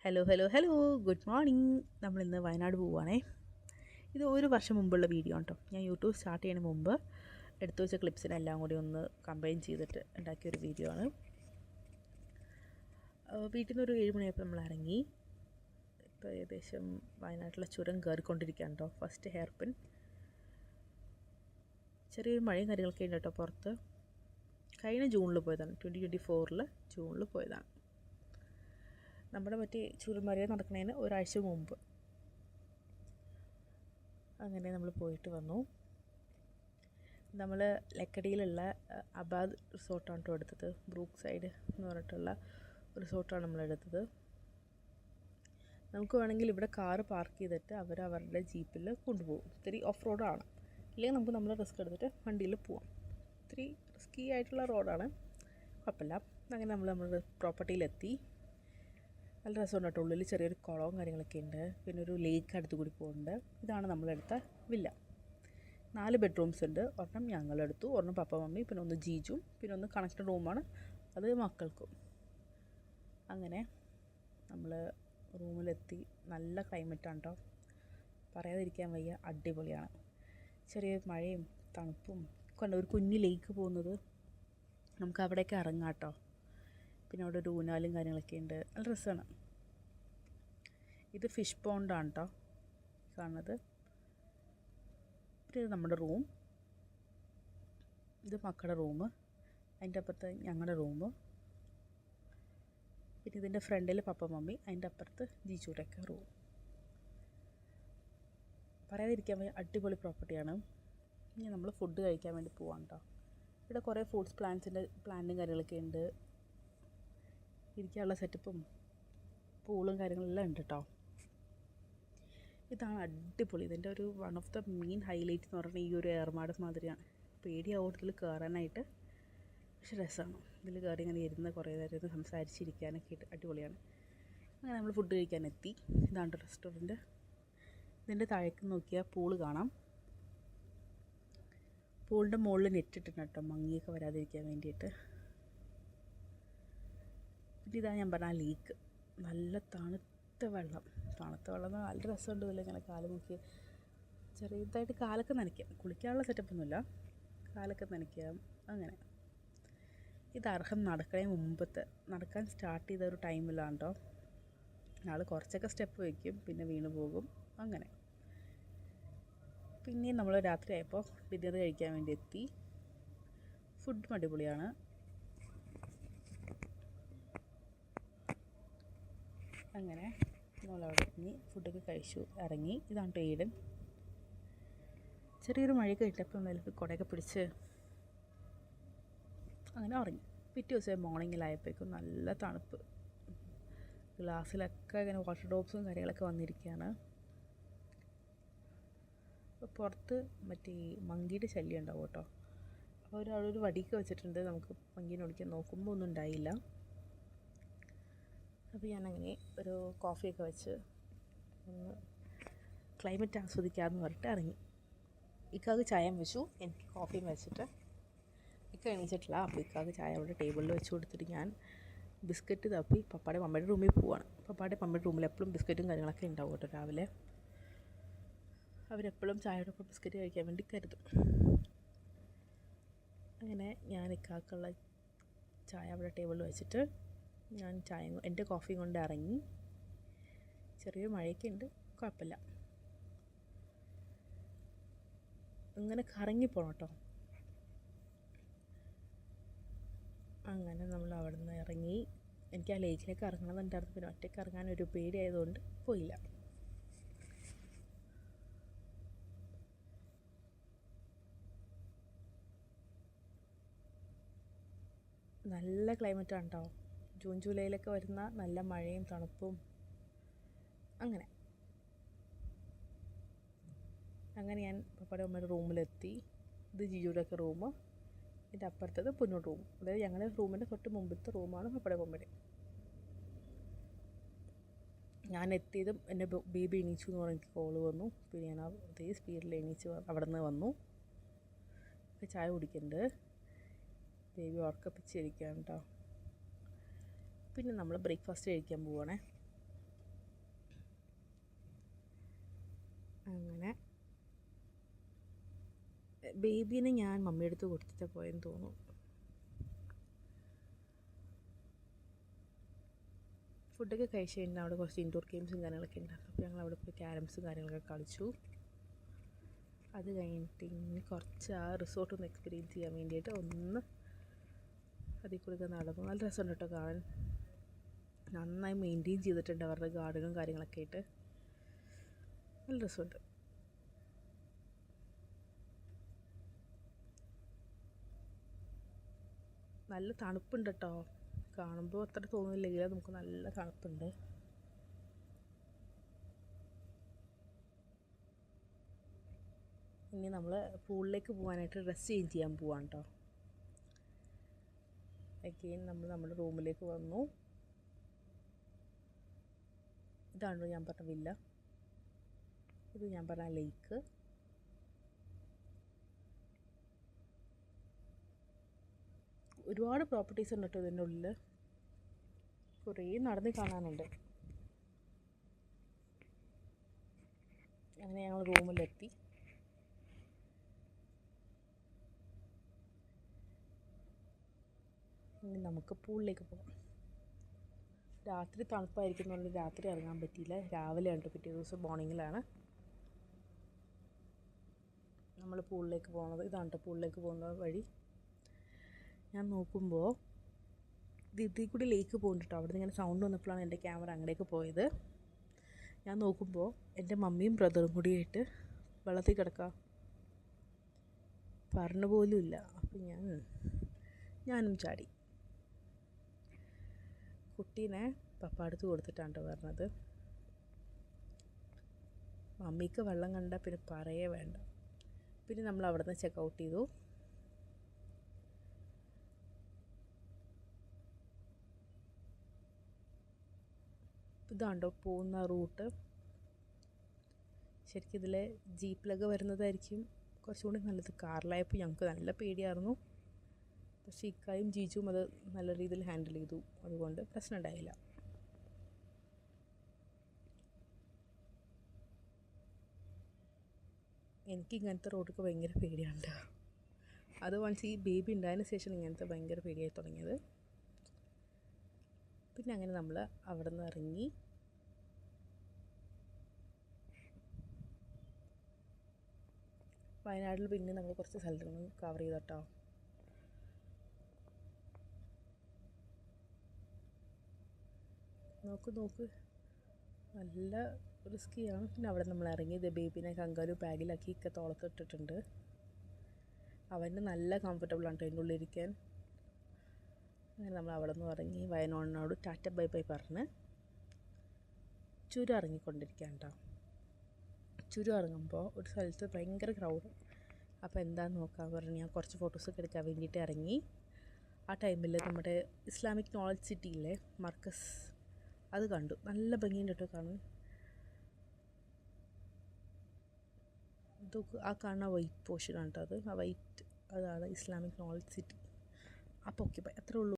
Hello good morning. നമ്മളിന്ന് വയനാട് പോവുകയാണേ. ഇത് ഒരു വർഷം മുമ്പുള്ള വീഡിയോ ആണ് കേട്ടോ. ഞാൻ യൂട്യൂബ് സ്റ്റാർട്ട് ചെയ്യുന്നതിന് മുമ്പ് എടുത്തു വെച്ച ക്ലിപ്സിനെല്ലാം കൂടി ഒന്ന് കമ്പൈൻ ചെയ്തിട്ട് ഉണ്ടാക്കിയൊരു വീഡിയോ ആണ്. വീട്ടിൽ നിന്ന് ഒരു 7 മണിയായപ്പോൾ നമ്മൾ ഇറങ്ങി. ഇപ്പോൾ ഏകദേശം വയനാട്ടിലെ ചുരം കയറിക്കൊണ്ടിരിക്കുകയാണ് കേട്ടോ. First hair pin. ചെറിയൊരു മഴയും കാര്യങ്ങളൊക്കെ ഉണ്ട് കേട്ടോ പുറത്ത്. കഴിഞ്ഞ ജൂണിൽ പോയതാണ്, 2024 ജൂണിൽ പോയതാണ്. നമ്മുടെ മറ്റേ ചുരമല നടക്കുന്നതിന് ഒരാഴ്ച മുമ്പ്. അങ്ങനെ നമ്മൾ പോയിട്ട് വന്നു. നമ്മൾ ലക്കടിയിലുള്ള അബാദ് റിസോർട്ടാണ് കേട്ടോ എടുത്തത്. ബ്രൂക്ക് സൈഡ് എന്ന് പറഞ്ഞിട്ടുള്ള റിസോർട്ടാണ് നമ്മളെടുത്തത്. നമുക്ക് വേണമെങ്കിൽ ഇവിടെ കാറ് പാർക്ക് ചെയ്തിട്ട് അവരുടെ ജീപ്പിൽ കൊണ്ടുപോകും. ഇത്തിരി ഓഫ് റോഡാണ്, ഇല്ലെങ്കിൽ നമുക്ക് നമ്മൾ റിസ്ക് എടുത്തിട്ട് വണ്ടിയിൽ പോവാം. ഇത്തിരി റിസ്കി ആയിട്ടുള്ള റോഡാണ്, കുഴപ്പമില്ല. അങ്ങനെ നമ്മുടെ പ്രോപ്പർട്ടിയിലെത്തി. നല്ല രസമുണ്ട് കേട്ടോ. ഉള്ളിൽ ചെറിയൊരു കുളവും കാര്യങ്ങളൊക്കെ ഉണ്ട്. പിന്നെ ഒരു ലേക്ക് അടുത്ത് കൂടി പോകുന്നുണ്ട്. ഇതാണ് നമ്മളെടുത്ത വില്ല. 4 ബെഡ്റൂംസ് ഉണ്ട്. ഒരെണ്ണം ഞങ്ങളെടുത്തു, ഒരെണ്ണം പപ്പ മമ്മി, പിന്നെ ഒന്ന് ജീജും, പിന്നെ ഒന്ന് കണക്റ്റഡ് റൂമാണ്, അത് മക്കൾക്കും. അങ്ങനെ നമ്മൾ റൂമിലെത്തി. നല്ല ക്ലൈമറ്റാണ് കേട്ടോ, പറയാതിരിക്കാൻ വയ്യ. അടിപൊളിയാണ്. ചെറിയ മഴയും തണുപ്പും കണ്ട ഒരു കുഞ്ഞു ലേക്ക് പോകുന്നത്. നമുക്ക് അവിടെയൊക്കെ ഇറങ്ങാം കേട്ടോ. പിന്നെ അവിടെ ഒരു ഊനാലും കാര്യങ്ങളൊക്കെ ഉണ്ട്. നല്ല രസമാണ്. ഇത് ഫിഷ് പോണ്ടാണ് കേട്ടോ കാണുന്നത്. പിന്നെ ഇത് നമ്മുടെ റൂം, ഇത് മക്കളുടെ റൂം, അതിൻ്റെ അപ്പുറത്ത് ഞങ്ങളുടെ റൂം, പിന്നെ ഇതിൻ്റെ ഫ്രണ്ടിൽ പപ്പ മമ്മി, അതിൻ്റെ അപ്പുറത്ത് ജീച്ചൂടെയൊക്കെ റൂം. പറയാതിരിക്കാൻ വയ്യ, അടിപൊളി പ്രോപ്പർട്ടിയാണ്. ഇനി നമ്മൾ ഫുഡ് കഴിക്കാൻ വേണ്ടി പോവാം കേട്ടോ. ഇവിടെ കുറേ ഫ്രൂട്ട്സ് പ്ലാന്റും കാര്യങ്ങളൊക്കെ ഉണ്ട്. ഇരിക്കാനുള്ള സെറ്റപ്പും പൂളും കാര്യങ്ങളെല്ലാം ഉണ്ട് കേട്ടോ. ഇതാണ് അടിപൊളി. ഇതിൻ്റെ ഒരു one of the main highlight എന്ന് പറഞ്ഞാൽ ഈ ഒരു ഏർമാട് മാതിരിയാണ്. പേടിയാവും ഇതിൽ കയറാനായിട്ട്, പക്ഷെ രസമാണ്. ഇതിൽ കയറി ഇങ്ങനെ ഇരുന്ന് കുറേ നേരം സംസാരിച്ചിരിക്കാനൊക്കെ അടിപൊളിയാണ്. അങ്ങനെ നമ്മൾ ഫുഡ് കഴിക്കാനെത്തി. ഇതാണ് റെസ്റ്റോറൻറ്റ്. ഇതിൻ്റെ താഴേക്ക് നോക്കിയാൽ പൂള് കാണാം. പൂളിൻ്റെ മുകളിൽ നെറ്റ് ഇട്ടിട്ടുണ്ട് കേട്ടോ, മങ്ങിയൊക്കെ വരാതിരിക്കാൻ വേണ്ടിയിട്ട്. പിന്നെ ഇതാണ് ഞാൻ പറഞ്ഞ ലേക്ക്. നല്ല തണുത്ത വെള്ളം നല്ല രസമുണ്ട്. ഇതിൽ ഇങ്ങനെ കാല് നോക്കി ചെറിയതായിട്ട് കാലൊക്കെ നനയ്ക്കാം. കുളിക്കാനുള്ള സെറ്റപ്പൊന്നുമില്ല, കാലൊക്കെ നനയ്ക്കാം. അങ്ങനെ ഇത് അർഹം നടക്കാൻ സ്റ്റാർട്ട് ചെയ്ത ഒരു ടൈമിലാണ് കേട്ടോ. ആൾ കുറച്ചൊക്കെ സ്റ്റെപ്പ് വയ്ക്കും, പിന്നെ വീണ് പോകും. അങ്ങനെ പിന്നെയും നമ്മൾ രാത്രിയായപ്പോൾ ഡിന്നർ കഴിക്കാൻ വേണ്ടി എത്തി. ഫുഡും അടിപൊളിയാണ്. അങ്ങനെ നമ്മളവിടെ ഇറങ്ങി ഫുഡൊക്കെ കഴിച്ചു ഇറങ്ങി. ഇതാണ് ഈഡൻ. ചെറിയൊരു മഴയൊക്കെ ഇട്ടപ്പോൾ നിലക്ക് കുടയൊക്കെ പിടിച്ച് അങ്ങനെ ഉറങ്ങി. പിറ്റേ ദിവസം മോർണിംഗിലായപ്പോഴേക്കും നല്ല തണുപ്പ്. ഗ്ലാസ്സിലൊക്കെ ഇങ്ങനെ വാട്ടർ ഡ്രോപ്സും കാര്യങ്ങളൊക്കെ വന്നിരിക്കുകയാണ്. അപ്പോൾ പുറത്ത് മറ്റേ മങ്കിയുടെ ശല്യം ഉണ്ടാവും കേട്ടോ. അപ്പോൾ ഒരാളൊരു വടിയൊക്കെ വെച്ചിട്ടുണ്ട്. നമുക്ക് മങ്കീനെ ഓടിക്കാൻ നോക്കുമ്പോൾ ഒന്നും ഉണ്ടായില്ല. അപ്പോൾ ഞാനങ്ങനെ ഒരു കോഫിയൊക്കെ വെച്ച് ഒന്ന് ക്ലൈമറ്റ് ആസ്വദിക്കാമെന്ന് പറഞ്ഞിട്ട് ഇറങ്ങി. ഇക്കാക്ക് ചായം വെച്ചു, എനിക്ക് കോഫിയും വെച്ചിട്ട്. ഇക്ക എണീച്ചിട്ടില്ല. അപ്പോൾ ഇക്കാക്ക് ചായ അവിടെ ടേബിളിൽ വെച്ച് കൊടുത്തിട്ട് ഞാൻ ബിസ്ക്കറ്റ് തപ്പി പപ്പാടെ മമ്മയുടെ റൂമിൽ പോവാണ്. പപ്പാടെ മമ്മയുടെ റൂമിൽ എപ്പോഴും ബിസ്ക്കറ്റും കാര്യങ്ങളൊക്കെ ഉണ്ടാവും കേട്ടോ. രാവിലെ അവരെപ്പോഴും ചായയോടൊപ്പം ബിസ്ക്കറ്റ് കഴിക്കാൻ വേണ്ടി കരുതും. അങ്ങനെ ഞാൻ ഇക്കാക്കുള്ള ചായ അവിടെ ടേബിളിൽ വെച്ചിട്ട് ഞാൻ എൻ്റെ കോഫിയും കൊണ്ട് ഇറങ്ങി. ചെറിയ മഴയൊക്കെ ഉണ്ട്, കുഴപ്പമില്ല. ഇങ്ങനെ കറങ്ങിപ്പോണം കേട്ടോ. അങ്ങനെ നമ്മൾ അവിടെ നിന്ന് ഇറങ്ങി. എനിക്ക് ആ ലേക്കിലേക്ക് ഇറങ്ങണമെന്നുണ്ടായിരുന്നു, പിന്നെ ഒറ്റയ്ക്ക് ഇറങ്ങാനൊരു പേടിയായതുകൊണ്ട് പോയില്ല. നല്ല ക്ലൈമറ്റാണ് കേട്ടോ. ജൂൺ ജൂലൈയിലൊക്കെ വരുന്ന നല്ല മഴയും തണുപ്പും. അങ്ങനെ ഞാൻ പപ്പയുടെ അമ്മയുടെ റൂമിലെത്തി. ഇത് ജിജുവിൻ്റെയൊക്കെ റൂം, ഇതിൻ്റെ അപ്പുറത്തത് പൊന്നൂർ റൂം. അതായത് ഞങ്ങളുടെ റൂമിൻ്റെ തൊട്ട് മുമ്പത്തെ റൂമാണ് പപ്പയുടെ അമ്മയുടെ. ഞാൻ എത്തിയതും എൻ്റെ ബേബി എണീച്ചു എന്ന് പറഞ്ഞ് എനിക്ക് കോള് വന്നു. പിന്നെ ഞാൻ അതേ സ്പീഡിൽ എണീച്ച് അവിടെ നിന്ന് വന്നു. ചായ കുടിക്കുന്നുണ്ട്. ബേബി ഉറക്കപ്പിച്ചിരിക്കുകയാണ് കേട്ടോ. പിന്നെ നമ്മൾ ബ്രേക്ക്ഫാസ്റ്റ് കഴിക്കാൻ പോവുകയാണേ. അങ്ങനെ ബേബീനെ ഞാൻ മമ്മിയുടെ അടുത്ത് കൊടുത്തിട്ട് പോയെന്ന് തോന്നുന്നു. ഫുഡൊക്കെ കഴിച്ച് കഴിഞ്ഞാൽ അവിടെ കുറച്ച് ഇൻഡോർ ഗെയിംസും കാര്യങ്ങളൊക്കെ ഉണ്ടായിരുന്നു. അപ്പോൾ ഞങ്ങൾ അവിടെ പോയി ക്യാരംസും കാര്യങ്ങളൊക്കെ കളിച്ചു. അത് കഴിഞ്ഞിട്ട് ഇനി കുറച്ച് ആ റിസോർട്ട് ഒന്ന് എക്സ്പീരിയൻസ് ചെയ്യാൻ വേണ്ടിയിട്ട് ഒന്ന് അതിൽ കൂടെ നടന്നു. നല്ല രസമുണ്ട് കേട്ടോ കാണാൻ. നന്നായി മെയിൻറ്റെയിൻ ചെയ്തിട്ടുണ്ട് അവരുടെ ഗാർഡനും കാര്യങ്ങളൊക്കെ ആയിട്ട്. നല്ല രസമുണ്ട്. നല്ല തണുപ്പുണ്ട് കേട്ടോ. കാണുമ്പോൾ അത്ര തോന്നുന്നില്ലെങ്കിൽ നമുക്ക് നല്ല തണുപ്പുണ്ട്. ഇനി നമ്മൾ പൂളിലേക്ക് പോകാനായിട്ട് ഡ്രസ്സ് ചേഞ്ച് ചെയ്യാൻ പോവാണ് കേട്ടോ. അഗെയിൻ നമ്മൾ നമ്മുടെ റൂമിലേക്ക് വന്നു. ഇതാണോ ഞാൻ പറഞ്ഞ വില്ല, ഇത് ഞാൻ പറഞ്ഞ ലേക്ക്. ഒരുപാട് പ്രോപ്പർട്ടീസ് ഉണ്ട് കേട്ടോ ഇതിൻ്റെ ഉള്ളിൽ. കുറേ നടന്ന് കാണാനുണ്ട്. അങ്ങനെ ഞങ്ങൾ റൂമിലെത്തി. ഇനി നമുക്ക് പൂളിലേക്ക് പോകാം. രാത്രി തണുപ്പായിരിക്കുന്നതുകൊണ്ട് രാത്രി ഇറങ്ങാൻ പറ്റിയില്ല. രാവിലെ ഉണ്ട്, പിറ്റേ ദിവസം മോർണിംഗിലാണ് നമ്മൾ പൂളിലേക്ക് പോകുന്നത്. ഇതാണ് കേട്ടോ പൂളിലേക്ക് പോകുന്ന വഴി. ഞാൻ നോക്കുമ്പോൾ ഇതിൽ കൂടി ലേക്ക് പോകുന്നുണ്ട് കേട്ടോ. അവിടെ നിന്ന് ഇങ്ങനെ സൗണ്ട് വന്നപ്പോഴാണ് എൻ്റെ ക്യാമറ അങ്ങടേക്ക് പോയത്. ഞാൻ നോക്കുമ്പോൾ എൻ്റെ മമ്മിയും ബ്രദറും കൂടിയായിട്ട് വെള്ളത്തിൽ കിടക്കുക, പറഞ്ഞ പോലും ഇല്ല. അപ്പം ഞാനും ചാടി. കുട്ടീനെ പപ്പാടുത്ത് കൊടുത്തിട്ടാണ് കേട്ടോ പറഞ്ഞത്. മമ്മിക്ക് വെള്ളം കണ്ടാൽ പിന്നെ പറയേ വേണ്ട. പിന്നെ നമ്മൾ അവിടെ നിന്ന് ചെക്കൗട്ട് ചെയ്തു. ഇതാണ്ടോ പോകുന്ന റൂട്ട്. ശരിക്കും ഇതിൽ ജീപ്പിലൊക്കെ വരുന്നതായിരിക്കും കുറച്ചുകൂടി നല്ലത്. കാറിലായപ്പോൾ ഞങ്ങൾക്ക് നല്ല പേടിയായിരുന്നു. പക്ഷേ ഇക്കായും ജീജുവും അത് നല്ല രീതിയിൽ ഹാൻഡിൽ ചെയ്തു, അതുകൊണ്ട് പ്രശ്നം ഉണ്ടായില്ല. എനിക്ക് ഇങ്ങനത്തെ റോഡൊക്കെ ഭയങ്കര പേടിയാണ്. അത് വൺസ് ഈ ബേബി ഉണ്ടായതിന് ശേഷം ഇങ്ങനത്തെ ഭയങ്കര പേടിയായി തുടങ്ങിയത്. പിന്നെ അങ്ങനെ നമ്മൾ അവിടെ നിന്ന് ഇറങ്ങി വയനാട്ടിൽ പിന്നെ നമ്മൾ കുറച്ച് സ്ഥലങ്ങൾ കവർ ചെയ്തു കേട്ടോ. നോക്ക് നല്ല റിസ്ക്കിയാണ്. പിന്നെ അവിടെ നമ്മൾ ഇറങ്ങി ബേബിനെ കങ്കാരു ബാഗിലാക്കി തോളത്തിട്ടിട്ടുണ്ട്. അവന് നല്ല കംഫർട്ടബിളാണ് കേട്ടോ അതിൻ്റെ ഉള്ളിലിരിക്കാൻ. അങ്ങനെ നമ്മൾ അവിടെ നിന്ന് ഇറങ്ങി വയനാടിനോട് ടാറ്റ ബൈ ബൈ പറഞ്ഞ് ചുരം ഇറങ്ങിക്കൊണ്ടിരിക്കുകയാണ് കേട്ടോ. ചുരം ഇറങ്ങുമ്പോൾ ഒരു സ്ഥലത്ത് ഭയങ്കര ക്രൗഡ്. അപ്പോൾ എന്താണെന്ന് നോക്കാൻ പറഞ്ഞ് ഞാൻ കുറച്ച് ഫോട്ടോസൊക്കെ എടുക്കാൻ വേണ്ടിയിട്ട് ഇറങ്ങി. ആ ടൈമിൽ നമ്മുടെ ഇസ്ലാമിക് നോളജ് സിറ്റിയിലെ മർക്കസ് അത് കണ്ടു. നല്ല ഭംഗിയുണ്ട് കേട്ടോ കാണാൻ. ഇതൊക്കെ ആ കാണുന്ന വൈറ്റ് പോർഷനാണ് കേട്ടോ അത്. ആ വൈറ്റ് അതാണ് ഇസ്ലാമിക് നോളജ് സിറ്റി. അപ്പോൾ ഓക്കെ ബൈ, അത്രേ ഉള്ളൂ.